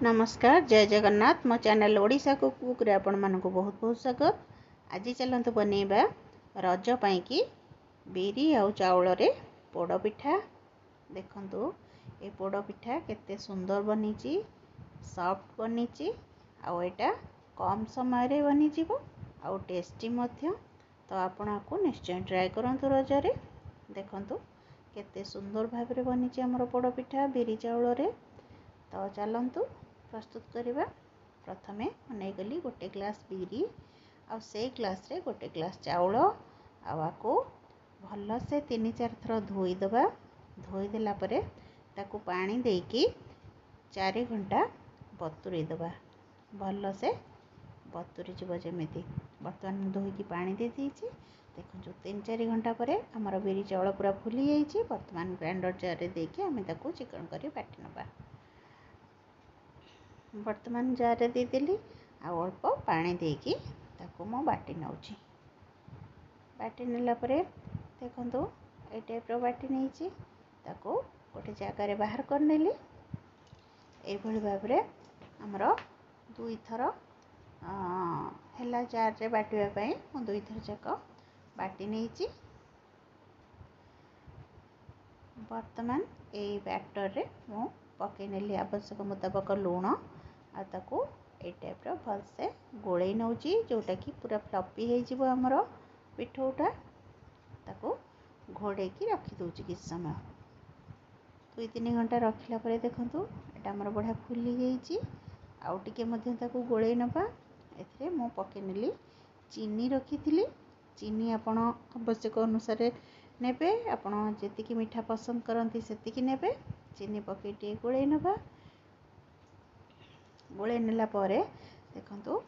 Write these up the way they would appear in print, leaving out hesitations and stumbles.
नमस्कार जय जगन्नाथ मो चैनल ओडिशा कुक रे आपण मानक बहुत बहुत स्वागत। आज चलतु बनैबा रज पाई बिरी आउ चाउल रे पोड़ पिठा। देखंतु ए पोड़ पिठा केते सुंदर बनी सॉफ्ट बनी आउ एटा कम समय रे बनी जीवो आउ टेस्टी मध्य। तो आपण आपको निश्चय ट्राई करंतु रज रे। देखंतु केते सुंदर भाव रे बनी हमर पोड़ पिठा बिरी चाउल रे। तो चलतु प्रस्तुत करवा। प्रथमे नहींगली गोटे ग्लास बिरी आ से ग्लास रे गोटे ग्लास चाउल आपको भल से 3-4 थर धोईदबा। धोईदेला परे ताकू पानी देकी 4 घंटा बतुरी दबा। भल से बतुरी जीव जमीती बर्तमान धोईकी पानी दे दीची। देखो जो 3-4 घंटा पर आमर बिरी चाउल पूरा फुली जाइए। बर्तमान ग्राइंडर जार रे देकी आमे ताकू चिकन करी बाटी नबा। वर्तमान जार रे दे देली आ अल्प पानी देकी ताकू मो बाटी नउची। बाटी नेला परे देखंतु ए टाइप रो बाटी नेची ताकू गोटे जगह रे बाहर कर नेली। ए भली भाव रे हमर 2 थर हेला जार रे बाटिबा पई मो 2 थर जाक बाटी नेची। वर्तमान ए बैटर रे मो पके नेली आवश्यक मुताबिक लूण आ ताकू ए टाइप रो भल से गोळेई नउची जोटा कि पूरा फ्लफी हे जिवो हमर पिठौटा। ताकू घोड़े की रखी दउची किछ समय 2-3 घंटा रखिला परे देखंतु एटा हमर बढ़िया फुली जाईची। आउ टिके मध्य ताकू गोळेई नबा। एथरे मो पके नेली चीनी रखीथिली। चीनी आपण आवश्यक अनुसार नेबे। आपण जेतिकी मीठा पसंद करंती सेतिकी नेबे। चीनी पके टे गोळेई नबा। गोळे नेला परे देखंतु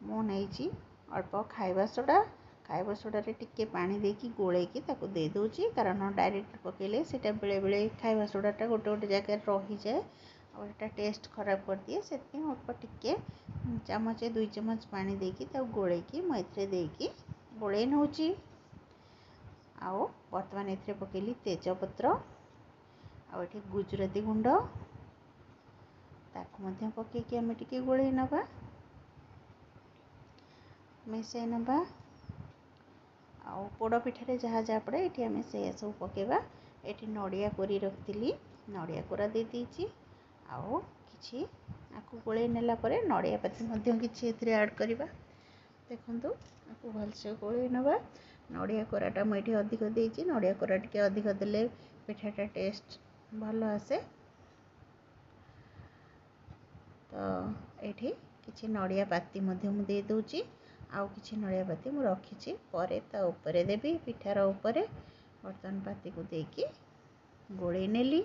मो नेची अल्प खाइबा सोडा रे टिके पानी देकी गोळे की ताकू दे दोची। कारण डायरेक्ट पकेले सेटा बेले बेले खाइबा सोडाटा गोटे गोटे जगह रही जाए और एटा टेस्ट खराब कर दिए। सेति अल्प टिके चमचे 2 चम्मच पानी देकी ताकू गोळे की म एथरे देकी गोळे नउची। आउ वर्तमान एथरे पकेली तेजपत्र आ एठी गुजराती गुंड ताकू मध्य पके कि हमें टिके गोळे नबा मिसै नबा। आउ पोड़ पिठारे जहाँ जहाँ पड़े ये आम से सब पकेबा। ये नड़िया कोरी रखी नड़िया कोरा दे दीची। आउ किछि आपको गोळे नेला परे नड़िया पाती मध्य किछि एथरे ऐड करबा। देखंतु आपको भलसे गोळे नबा। नड़िया कोराटा म एठी अधिक देइची। नड़िया कोरा टिके अधिक देले पिठाटा टेस्ट भल आसे। तो एठी किछि नड़िया पाती मध्य मु दे दोची। आउ किछि नड़िया पाती मु रखिछि परे ता ऊपरे देबी पिठार ऊपरे। बर्तन पाती को देकी गोळे नेली।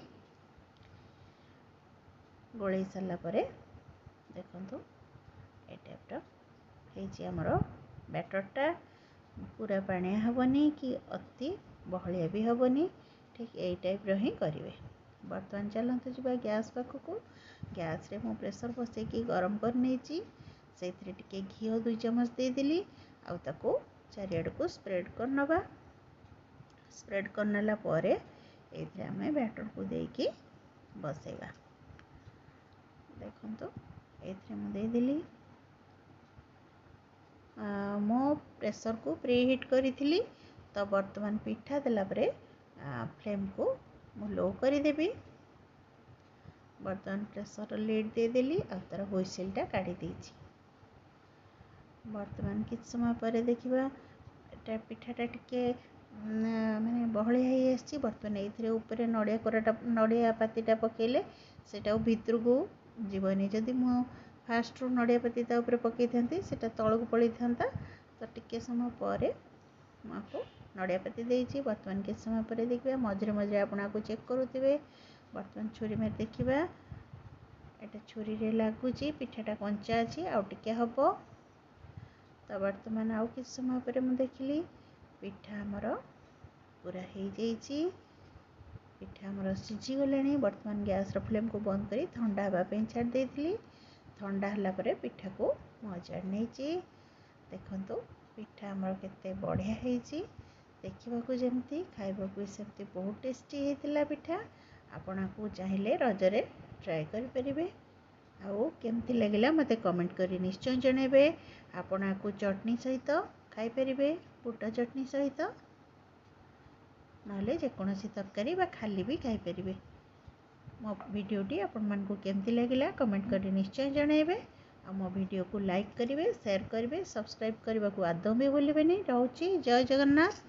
गोळे सरला परे देखंतु ए टाइप रो हेची हमर बैटरटा। पूरा पानिया हबनी कि अति बहलिया भी हबनी। ठीक ए टाइप रो ही करिवे। बर्तमान चलंतु जिबा गैस पाखकू। गैस रे मो प्रेशर बसेकी गरम कर नेची। सेथरे टिके घिओ 2 चम्मच दे देली आउ ताको चारियाड को स्प्रेड कर नबा। स्प्रेड कर नेला परे एथरे हमें बैटर को देकी बसेबा। देखंतु एथरे मु दे देली मो प्रेशर को प्री हीट करी। तो वर्तमान पिठा देला परे फ्लेम को मु लो करी देबी। वर्तमान प्रेशर लिड दे देली आ तार हुइसिलटा काढी देइची। वर्तमान किछ समय पर देखिबा एटा पिठाटा टिके माने बहलिया हे आसी। वर्तमान एथरे ऊपर नड़िया कोराटा नड़िया पातीटा पकेले सेटा भितर को जीवनी। जदि मु फास्ट रू नड़िया पाती ता ऊपर पकई थांती सेटा तळ को पळी थांता। तो टिके समय पर माको नड़िया पाती देइची। वर्तमान किछ समय पर देखिबा मझरे मझरे आपना को चेक करूथिबे। वर्तमान छुरी में देखिबा एटा छुरी रे लागुची पिठाटा कंचा अछि आ टिके हबो। तो वर्तमान आउ किछ समय पर मु देखिली पिठा हमर पूरा हे जाइची। पिठा हमर सिझी गलानी। वर्तमान गैस रो फ्लेम को बंद करी ठंडा हबा पे छाड़ देइथिली। ठंडा हला परे पिठा को मजाड़ नेची। देखंतु पिठा हमर केते बढ़िया हेची। देखिबा को जेमती खाइबा को सेमती बहुत टेस्टी हेतिला पिठा। आपना को चाहिले रजरे ट्राई करि परिबे। आउ केमती लगिला मते कमेंट करी निश्चय जणेबे। आपण आकु चटनी सहित खाई परिबे, बुट चटनी सहित नहले जेकोसी तरकारी बा खाली भी खाई परिबे। मो वीडियोटी आपण मानकु केमती लगिला कमेंट करी निश्चय जणेबे। आ मो वीडियो को लाइक करिवे, शेयर करिवे, सब्सक्राइब करने को आदौ भी भूलिबेनी। रहउची जय जगन्नाथ।